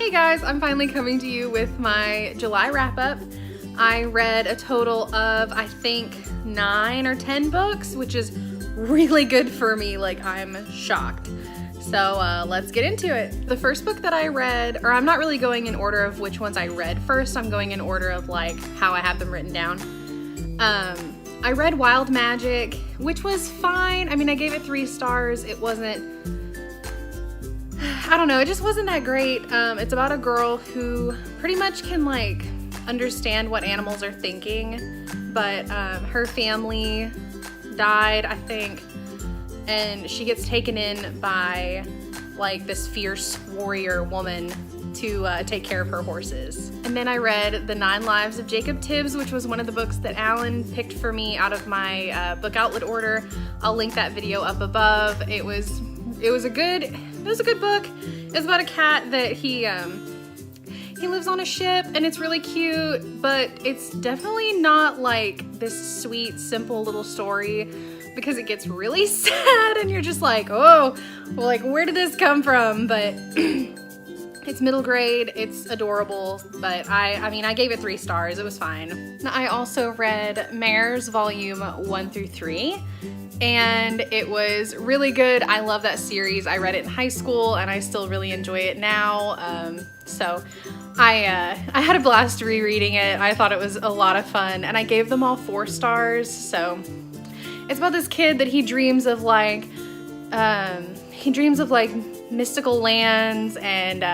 Hey guys, I'm finally coming to you with my July wrap-up. I read a total of, I think, 9 or 10 books, which is really good for me. Like, I'm shocked. So let's get into it. The first book that I read, or I'm not really going in order of which ones I read first, I'm going in order of like how I have them written down. I read Wild Magic, which was fine. I mean, I gave it 3 stars. It wasn't, I don't know, it just wasn't that great. It's about a girl who pretty much can like understand what animals are thinking, but her family died, I think, and she gets taken in by like this fierce warrior woman to take care of her horses. And then I read The 9 Lives of Jacob Tibbs, which was one of the books that Alan picked for me out of my book outlet order. I'll link that video up above. It was a good book. It's about a cat that he lives on a ship, and it's really cute, but it's definitely not like this sweet, simple little story, because it gets really sad and you're just like, oh, well, like, where did this come from? But it's middle grade, it's adorable, but I mean, I gave it 3 stars, it was fine. I also read Mares Volume 1 through 3, and it was really good. I love that series. I read it in high school and I still really enjoy it now. So I had a blast rereading it. I thought it was a lot of fun, and I gave them all 4 stars. So it's about this kid that he dreams of like mystical lands and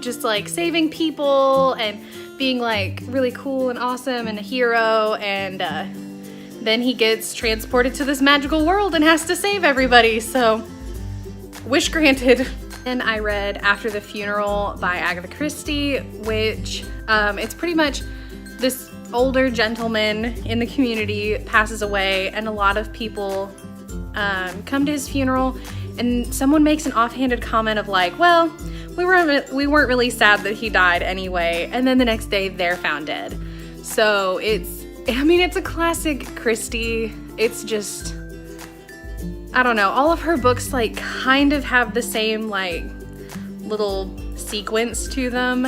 just like saving people and being like really cool and awesome and a hero, and then he gets transported to this magical world and has to save everybody, so wish granted. And I read After the Funeral by Agatha Christie, which it's pretty much this older gentleman in the community passes away, and a lot of people come to his funeral, and someone makes an offhanded comment of like, well, we weren't really sad that he died anyway, and then the next day they're found dead. So it's a classic Christie. It's just, I don't know, all of her books like kind of have the same like little sequence to them,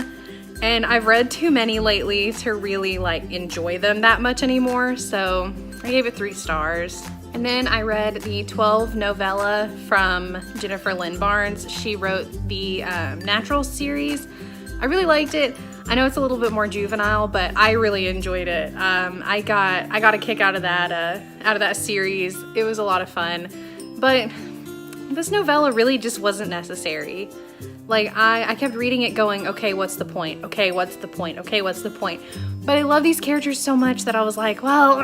and I've read too many lately to really like enjoy them that much anymore, so I gave it 3 stars. And then I read the 12 novella from Jennifer Lynn Barnes. She wrote the Natural series. I really liked it. I know it's a little bit more juvenile, but I really enjoyed it. I got a kick out of that series. It was a lot of fun, but this novella really just wasn't necessary. Like, I kept reading it going, okay, what's the point? Okay, what's the point? Okay, what's the point? But I love these characters so much that I was like, well,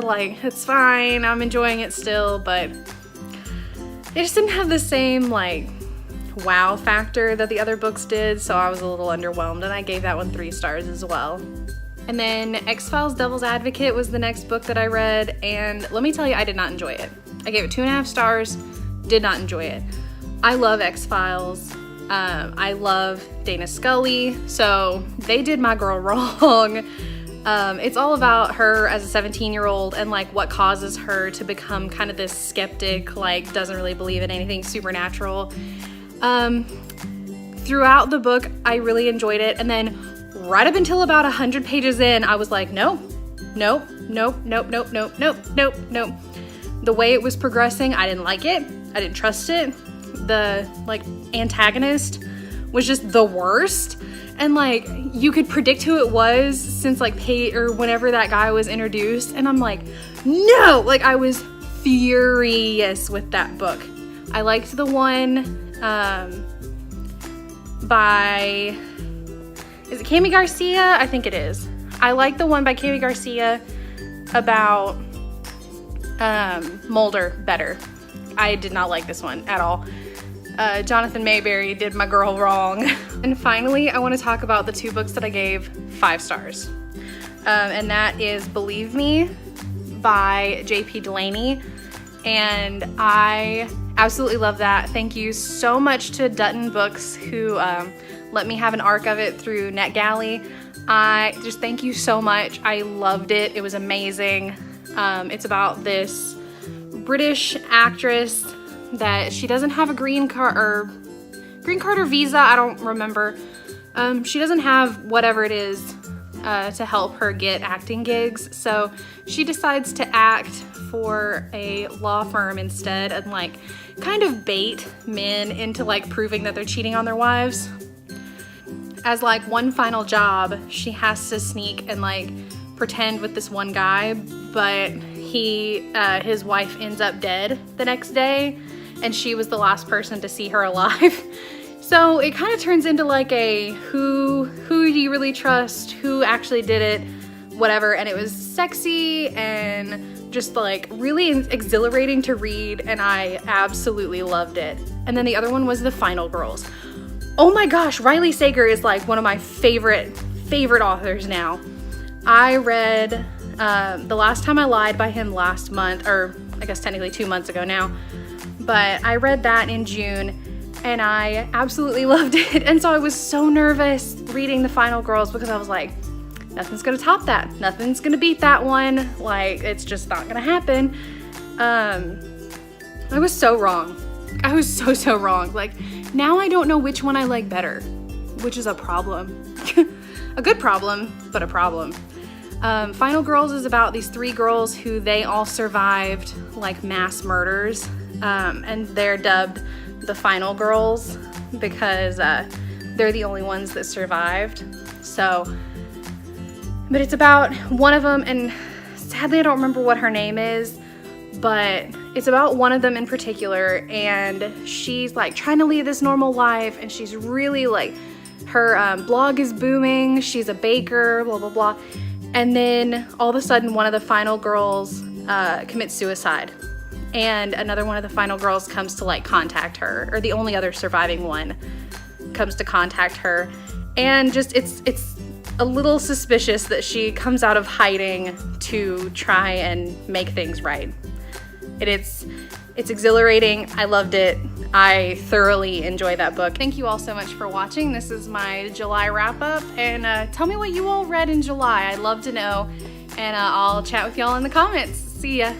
like, it's fine, I'm enjoying it still, but it just didn't have the same, like, wow factor that the other books did, so I was a little underwhelmed, and I gave that one 3 stars as well. And then X-Files Devil's Advocate was the next book that I read, and let me tell you, I did not enjoy it. I gave it 2.5 stars, did not enjoy it. I love X-Files. I love Dana Scully, so they did my girl wrong. It's all about her as a 17-year-old and like what causes her to become kind of this skeptic, like doesn't really believe in anything supernatural. Throughout the book, I really enjoyed it, and then right up until about 100 pages in, I was like, nope. The way it was progressing, I didn't like it. I didn't trust it. The like antagonist was just the worst, and like you could predict who it was since like whenever that guy was introduced, and I'm like, no, like I was furious with that book. I liked the one by, is it Cami Garcia? I think it is. I like the one by Cami Garcia about Mulder better. I did not like this one at all. Jonathan Mayberry did my girl wrong. And finally, I want to talk about the 2 books that I gave 5 stars. And that is Believe Me by J.P. Delaney. And I absolutely love that. Thank you so much to Dutton Books, who let me have an arc of it through NetGalley. I just thank you so much. I loved it. It was amazing. It's about this British actress that she doesn't have a green card or visa, I don't remember, She doesn't have whatever it is to help her get acting gigs, so she decides to act for a law firm instead and like kind of bait men into like proving that they're cheating on their wives. As like one final job, she has to sneak and like pretend with this one guy, but his wife ends up dead the next day, and she was the last person to see her alive. So it kind of turns into like a who do you really trust, who actually did it, whatever. And it was sexy and just like really exhilarating to read, and I absolutely loved it. And then the other one was The Final Girls. Oh my gosh, Riley Sager is like one of my favorite authors now. I read The Last Time I Lied by him last month, or I guess technically 2 months ago now, but I read that in June and I absolutely loved it. And so I was so nervous reading The Final Girls because I was like, nothing's gonna top that. Nothing's gonna beat that one. Like, it's just not gonna happen. I was so wrong. I was so wrong. Like, now I don't know which one I like better, which is a problem. A good problem, but a problem. Final Girls is about these 3 girls who they all survived like mass murders, and they're dubbed the Final Girls because they're the only ones that survived. So, but it's about one of them, and sadly I don't remember what her name is, but it's about one of them in particular, and she's like trying to lead this normal life, and she's really like, her blog is booming, she's a baker, blah blah blah, and then all of a sudden one of the final girls commits suicide, and another one of the final girls comes to like contact her, or the only other surviving one comes to contact her, and just it's a little suspicious that she comes out of hiding to try and make things right. It's exhilarating. I loved it. I thoroughly enjoy that book. Thank you all so much for watching. This is my July wrap up, and tell me what you all read in July. I'd love to know, and I'll chat with y'all in the comments. See ya.